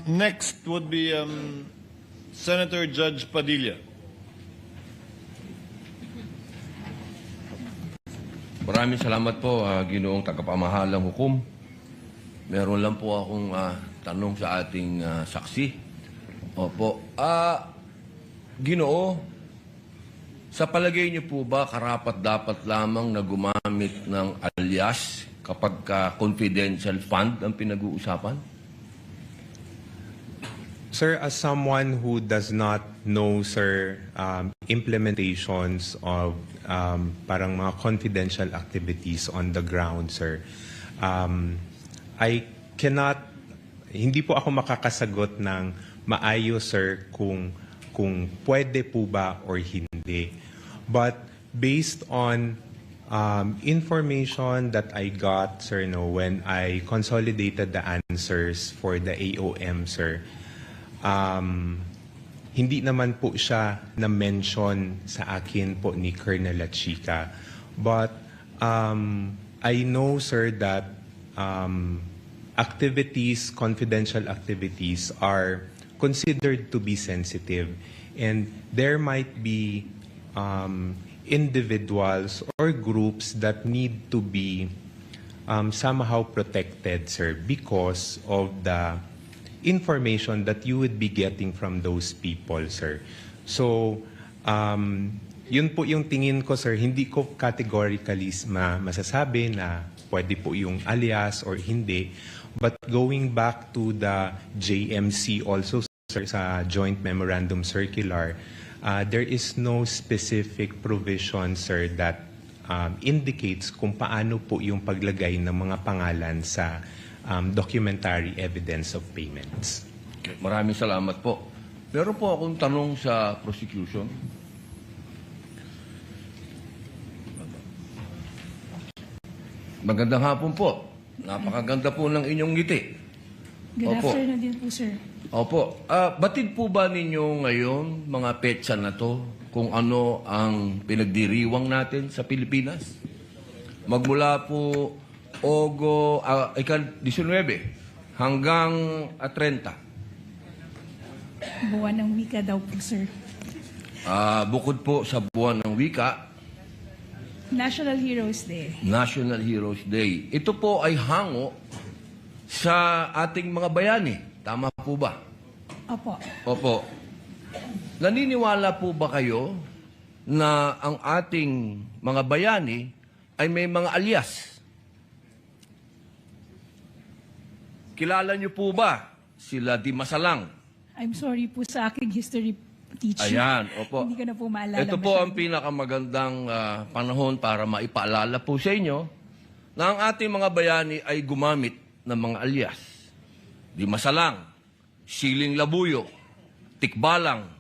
Next would be Senator Judge Padilla. Maraming salamat po, Ginoong Tagapamahalang Hukom. Meron lang po akong tanong sa ating saksi. Opo. Ginoo, sa palagay niyo po ba karapat-dapat lamang na gumamit ng alias kapag confidential fund ang pinag-uusapan? Sir, as someone who does not know, sir, implementations of parang mga confidential activities on the ground, sir, I cannot, hindi po ako makakasagot ng maayos, sir, kung pwede po ba or hindi. But based on information that I got, sir, when I consolidated the answers for the AOM, sir, hindi naman po siya na-mention sa akin po ni Colonel Lachica. But I know, sir, that activities, confidential activities are considered to be sensitive. And there might be individuals or groups that need to be somehow protected, sir, because of the information that you would be getting from those people, sir. So, yun po yung tingin ko, sir. Hindi ko categorically masasabi na pwede po yung alias or hindi. But going back to the JMC also, sir, sa Joint Memorandum Circular, there is no specific provision, sir, that indicates kung paano po yung paglagay ng mga pangalan sa documentary evidence of payments. Okay. Maraming salamat po. Meron po akong tanong sa prosecution. Magandang hapon po. Napakaganda po ng inyong ngiti. Good afternoon din po, sir. Opo. Batid po ba ninyo ngayon, mga petsa na to, kung ano ang pinagdiriwang natin sa Pilipinas? Magmula po Ogo, 19 hanggang 30. Buwan ng wika daw po, sir. Bukod po sa buwan ng wika, National Heroes Day. National Heroes Day. Ito po ay hango sa ating mga bayani. Tama po ba? Opo. Opo. Naniniwala po ba kayo na ang ating mga bayani ay may mga alias? Kilala niyo po ba sila Di Masalang? I'm sorry po sa aking history teacher. Ayan, opo. Hindi ko na po maalala. Ito po ang pinakamagandang panahon para maipaalala po sa inyo na ang ating mga bayani ay gumamit ng mga alias. Di Masalang, Siling Labuyo, Tikbalang,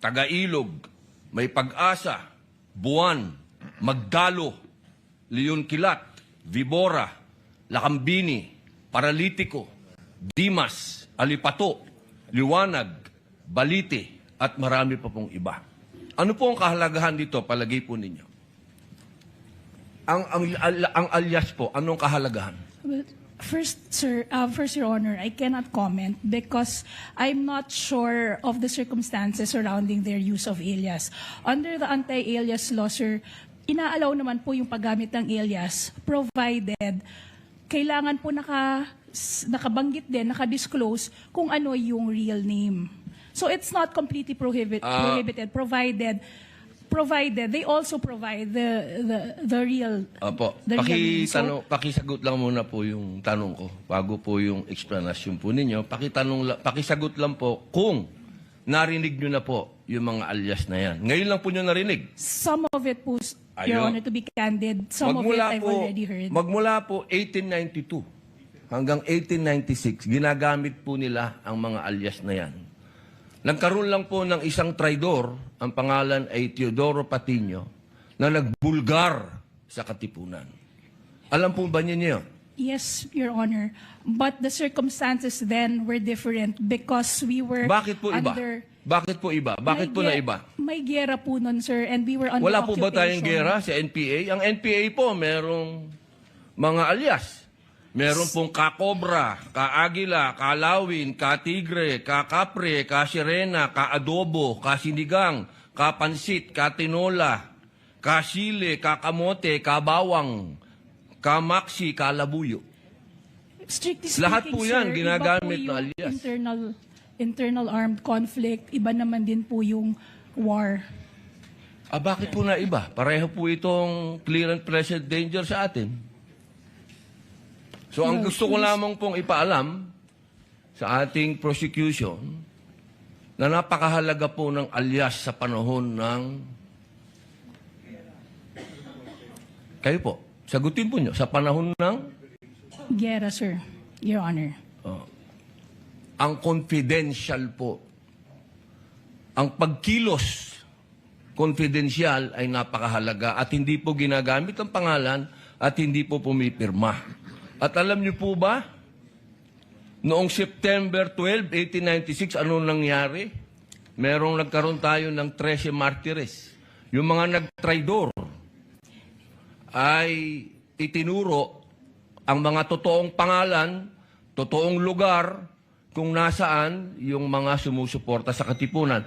Tagailog, May Pag-asa, Buwan, Magdalo, Leon Kilat, Vibora, Lakambini, Paralitiko, Dimas, Alipato, Liwanag, Balite, at marami pa pong iba. Ano po ang kahalagahan dito, palagay po ninyo? Ang alias po, anong kahalagahan? Well, first, sir, Your Honor, I cannot comment because I'm not sure of the circumstances surrounding their use of alias. Under the anti-alias law, sir, inaalaw naman po yung paggamit ng alias provided kailangan po nakabanggit din, nakadisclose kung ano yung real name. So it's not completely prohibited provided they also provide the real Opo. the real name. So, Pakisagot lang muna po yung tanong ko bago po yung explanation po ninyo. Pakisagot lang po kung narinig nyo na po yung mga alias na yan. Ngayon lang po nyo narinig. some of it po, Your Honor, to be candid, some of it I've already heard. Magmula po 1892 hanggang 1896, ginagamit po nila ang mga alias na yan. Nagkaroon lang po ng isang traidor, ang pangalan ay Teodoro Patiño, na nagbulgar sa Katipunan. Alam po ba niyo yun? Yes, Your Honor. But the circumstances then were different because we were Bakit po iba? under... Bakit po iba? Bakit po na iba? May gera po nun, sir, and we were under Wala po ba tayong occupation. gera sa NPA? Ang NPA po, merong mga alias. Meron pong kakobra, kaagila, kalawin, katigre, kakapre, kasirena, kaadobo, kasinigang, kapansit, katinola, kasile, kakamote, kabawang, kamaksi, kalabuyo. Strictly speaking, Lahat po yan, sir, ginagamit iba po na yung alias. internal armed conflict, iba naman din po yung war. Bakit po na iba? Pareho po itong clear and present danger sa atin. So ang gusto ko lamang pong ipaalam sa ating prosecution na napakahalaga po ng alias sa panahon ng... Kayo po, sagutin po nyo, sa panahon ng... Gera, sir, Your Honor. Ang confidential po, ang pagkilos confidential ay napakahalaga at hindi po ginagamit ang pangalan at hindi po pumipirma. At alam niyo po ba, noong September 12, 1896, ano nangyari? Nagkaroon tayo ng 13 martires. Yung mga nagtraidor ay itinuro ang mga totoong pangalan, totoong lugar, kung nasaan yung mga sumusuporta sa Katipunan.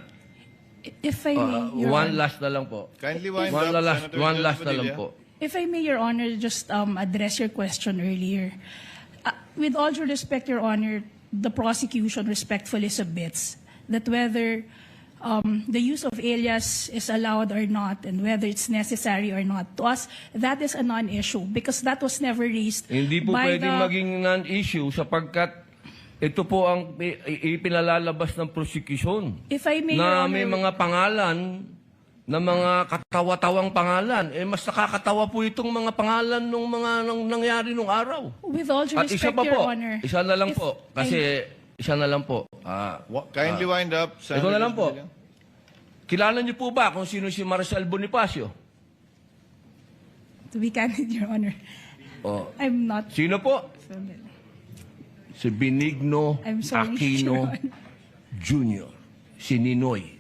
If I may, Your One Honor. last na lang po. Kindly wind One up, last, Senator one Judge last na lang Padilla. po. If I may, Your Honor, just address your question earlier. With all due respect, Your Honor, the prosecution respectfully submits that whether the use of alias is allowed or not and whether it's necessary or not, to us, that is a non-issue because that was never raised Hindi po by pwedeng the... maging non-issue sapagkat ito po ang ipinalalabas ng prosecution. If I may, Your Na Honor, may mga pangalan, na mga katawa-tawang pangalan. Mas nakakatawa po itong mga pangalan ng mga nangyari nung araw. with all due At isa respect, pa Your po, Honor, isa na lang if po. Kasi, isa na lang po. Kindly wind up, Senator Ito na lang Judge po. Padilla. Kilala niyo po ba kung sino si Marcel Bonifacio? to be candid, Your Honor, I'm not Sino po? familiar. Si Benigno I'm sorry, Aquino Your Honor. Jr. Si Ninoy.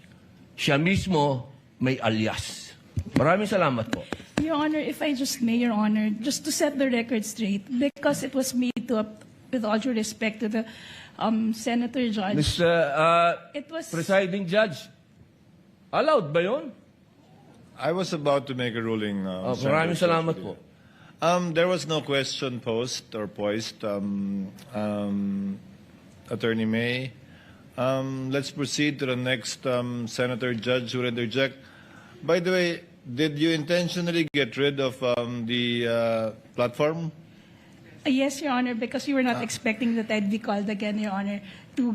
Siya mismo may alias. Maraming salamat po. Your Honor, if I just may, Your Honor, just to set the record straight, because it was made to, with all due respect to the Senator Judge, Mr. it was... Presiding Judge, allowed ba yun? I was about to make a ruling. Senator Maraming Judge salamat Padilla. po. There was no question posed or poised, Attorney May. Let's proceed to the next Senator Judge who will interject. By the way, did you intentionally get rid of the platform? Yes, Your Honor, because you were not expecting that I'd be called again, Your Honor, to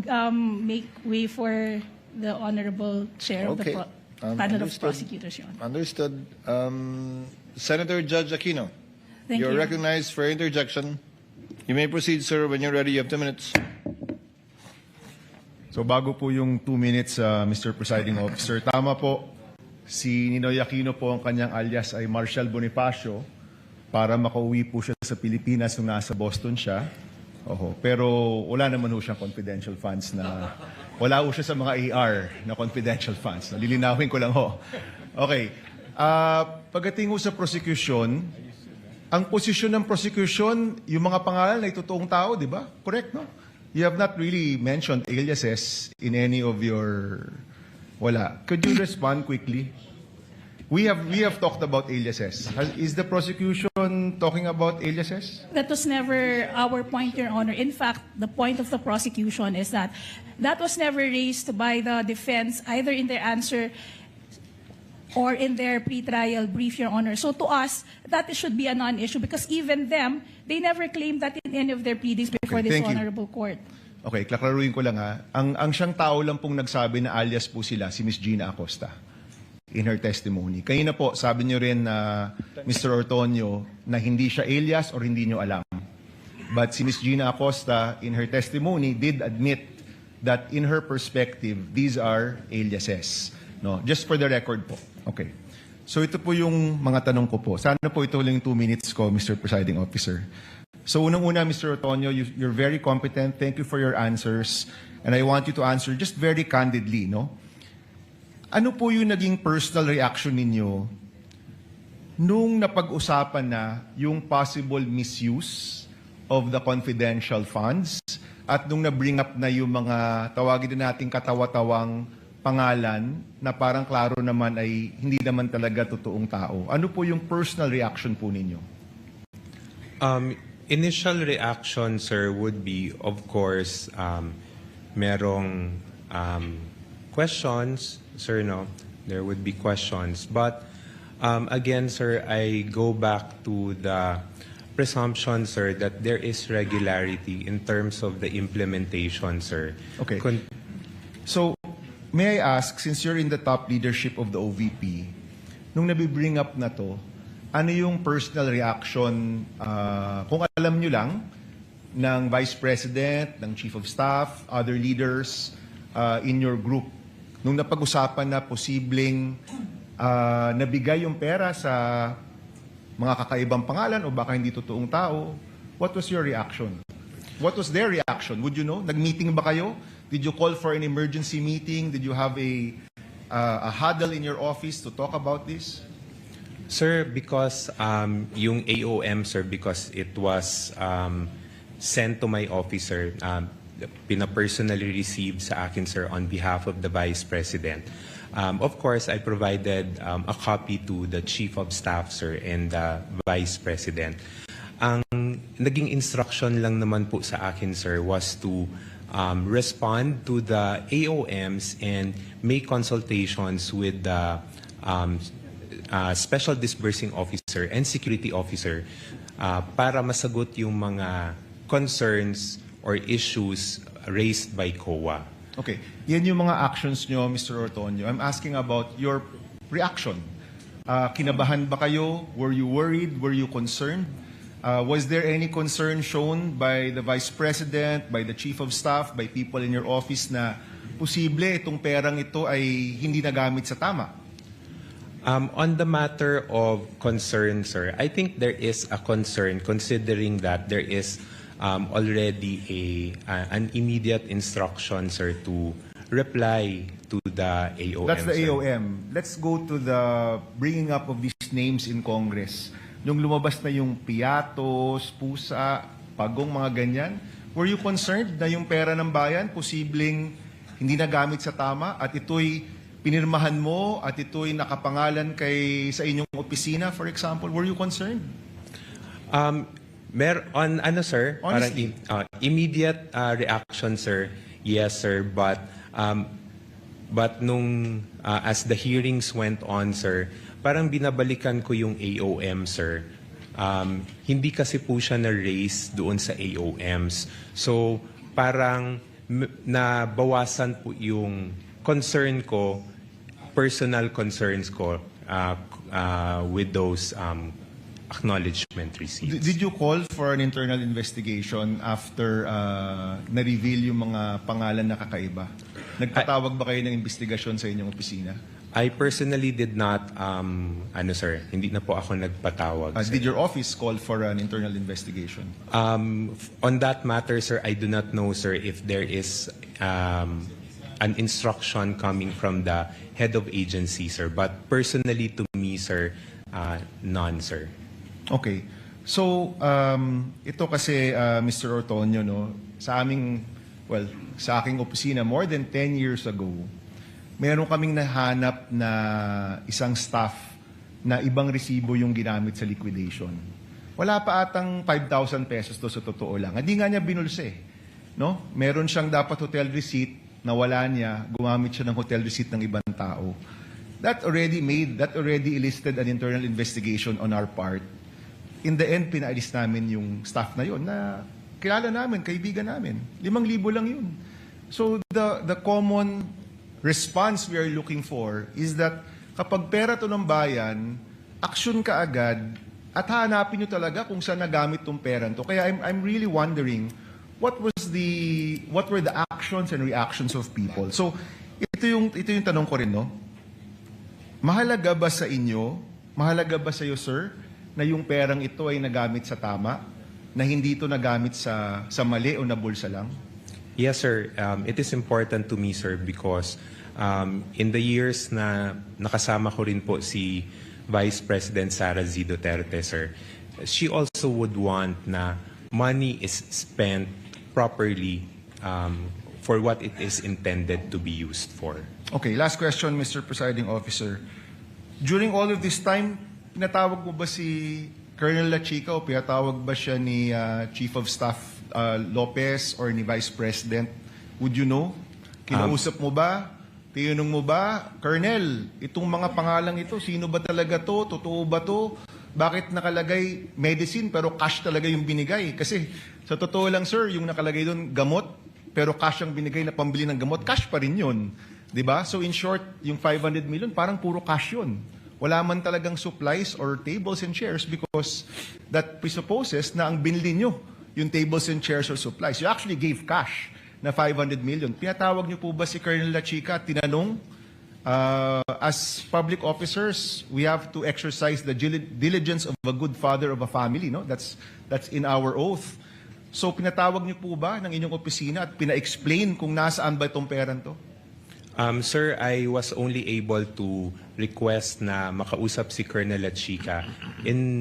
make way for the Honorable Chair of the Okay. Panel of Understood. Prosecutors, Your Honor. Understood. Senator Judge Aquino, Thank you're you. recognized for interjection. You may proceed, sir, when you're ready. You have 2 minutes. So bago po yung 2 minutes, Mr. Presiding Officer, tama po, si Ninoy Aquino po ang kanyang alias ay Marshall Bonifacio para makauwi po siya sa Pilipinas nung nasa Boston siya. Oho. Pero wala naman ho siyang confidential funds na, wala ho siya sa mga AR na confidential funds. Lilinawin ko lang ho. Okay. Pagdating ho sa prosecution, ang posisyon ng prosecution, yung mga pangalan ay totoong tao, di ba? Correct, no? You have not really mentioned aliases in any of your... Wala. Could you respond quickly? We have talked about aliases. Is the prosecution talking about aliases? That was never our point, Your Honor. In fact, the point of the prosecution is that that was never raised by the defense, either in their answer or in their pretrial brief, Your Honor. So to us, that should be a non-issue because even them, they never claimed that in any of their pleadings before Okay, this thank you. honorable court. Okay, klaklaruin ko lang ha. Ang siyang tao lang pong nagsabi na alias po sila, si Miss Gina Acosta, in her testimony. Kanina po, sabi niyo rin na Mr. Ortonio na hindi siya alias or hindi niyo alam. But si Miss Gina Acosta, in her testimony, did admit that in her perspective, these are aliases. No, just for the record po. Okay. So ito po yung mga tanong ko po. Sana po ito lang 2 minutes ko, Mr. Presiding Officer. So unang-una, Mr. Ortonio, you're very competent. Thank you for your answers. And I want you to answer just very candidly, no? Ano po yung naging personal reaction ninyo nung napag-usapan na yung possible misuse of the confidential funds. At nung na-bring up na yung mga tawagin din nating katawa-tawang pangalan na parang klaro naman ay hindi naman talaga totoong tao. Ano po yung personal reaction po ninyo? Initial reaction, sir, would be, of course, merong questions, sir, no? There would be questions. But again, sir, I go back to the presumption, sir, that there is regularity in terms of the implementation, sir. Okay. So, may I ask, since you're in the top leadership of the OVP, nung nabibring up na to, ano yung personal reaction, kung alam nyo lang, ng Vice President, ng Chief of Staff, other leaders in your group, nung napag-usapan na posibleng nabigay yung pera sa mga kakaibang pangalan o baka hindi totoong tao, what was your reaction? What was their reaction? Would you know? Nag-meeting ba kayo? Did you call for an emergency meeting? Did you have a huddle in your office to talk about this? Sir, because yung AOM, sir, because it was sent to my office, sir, pina-personally received sa akin, sir, on behalf of the Vice President. Of course, I provided a copy to the Chief of Staff, sir, and the Vice President. Ang naging instruction lang naman po sa akin, sir, was to respond to the AOMs and make consultations with the Special Disbursing Officer and Security Officer para masagot yung mga concerns or issues raised by COA. Okay. Yan yung mga actions nyo, Mr. Ortonio. I'm asking about your reaction. Kinabahan ba kayo? Were you worried? Were you concerned? Was there any concern shown by the Vice President, by the Chief of Staff, by people in your office na posible itong perang ito ay hindi nagamit sa tama? On the matter of concern, sir, I think there is a concern considering that there is already an immediate instruction, sir, to reply to the AOM. That's the sir. AOM. Let's go to the bringing up of these names in Congress. Nung lumabas na yung piyatos, pusa, pagong, mga ganyan, were you concerned na yung pera ng bayan posibleng hindi nagamit sa tama at ito'y pinirmahan mo at ito'y nakapangalan sa inyong opisina, for example? Were you concerned? Sir, Honestly. parang immediate reaction, sir, yes, sir, but nung as the hearings went on, sir, parang binabalikan ko yung AOM, sir. Hindi kasi po siya na-raise doon sa AOMs. So, parang nabawasan po yung concern ko, personal concerns ko with those acknowledgement receipts. Did you call for an internal investigation after na-reveal yung mga pangalan na kakaiba? Nagpatawag ba kayo ng investigasyon sa inyong opisina? I personally did not, sir, hindi na po ako nagpatawag. Sir. Did your office call for an internal investigation? On that matter, sir, I do not know, sir, if there is an instruction coming from the head of agency, sir. But personally to me, sir, none, sir. Okay. So, ito kasi, Mr. Ortonio, no, sa aking opisina, more than 10 years ago, meron kaming nahanap na isang staff na ibang resibo yung ginamit sa liquidation. Wala pa atang 5,000 pesos to sa totoo lang. Hindi nga niya binulse. No? Meron siyang dapat hotel receipt na wala niya, gumamit siya ng hotel receipt ng ibang tao. That already elicited an internal investigation on our part. In the end, pinaalis namin yung staff na yon na kilala namin, kaibigan namin. 5,000 lang yun. So the common response we are looking for is that kapag pera to ng bayan, aksyon ka agad at hanapin nyo talaga kung saan nagamit tong pera to. Kaya I'm really wondering what were the actions and reactions of people. So ito yung tanong ko rin, no? Mahalaga ba sa inyo, mahalaga ba sa iyo, sir, na yung perang ito ay nagamit sa tama, na hindi ito nagamit sa mali o na bulsa lang? Yes, sir. It is important to me, sir, because in the years na nakasama ko rin po si Vice President Sara Z. Duterte, sir, she also would want na money is spent properly for what it is intended to be used for. Okay, last question, Mr. Presiding Officer. During all of this time, pinatawag mo ba si Colonel La Chica o pinatawag ba siya ni Chief of Staff Lopez or ni Vice President? Would you know? Kinausap mo ba? Tinanong mo ba? Colonel, itong mga pangalang ito, sino ba talaga to? Totoo ba to? Bakit nakalagay medicine pero cash talaga yung binigay? Kasi sa totoo lang, sir, yung nakalagay doon gamot pero cash ang binigay na pambili ng gamot, cash pa rin yun. 'Di ba? So in short, yung 500 million parang puro cash yun. Wala man talagang supplies or tables and chairs because that presupposes na ang binili nyo yung tables and chairs or supplies. You actually gave cash na 500 million. Pinatawag niyo po ba si Colonel La Chica at tinanong, as public officers, we have to exercise the diligence of a good father of a family. No? That's in our oath. So pinatawag niyo po ba ng inyong opisina at pina-explain kung nasaan ba itong peran to? Sir, I was only able to request na makausap si Colonel La Chica in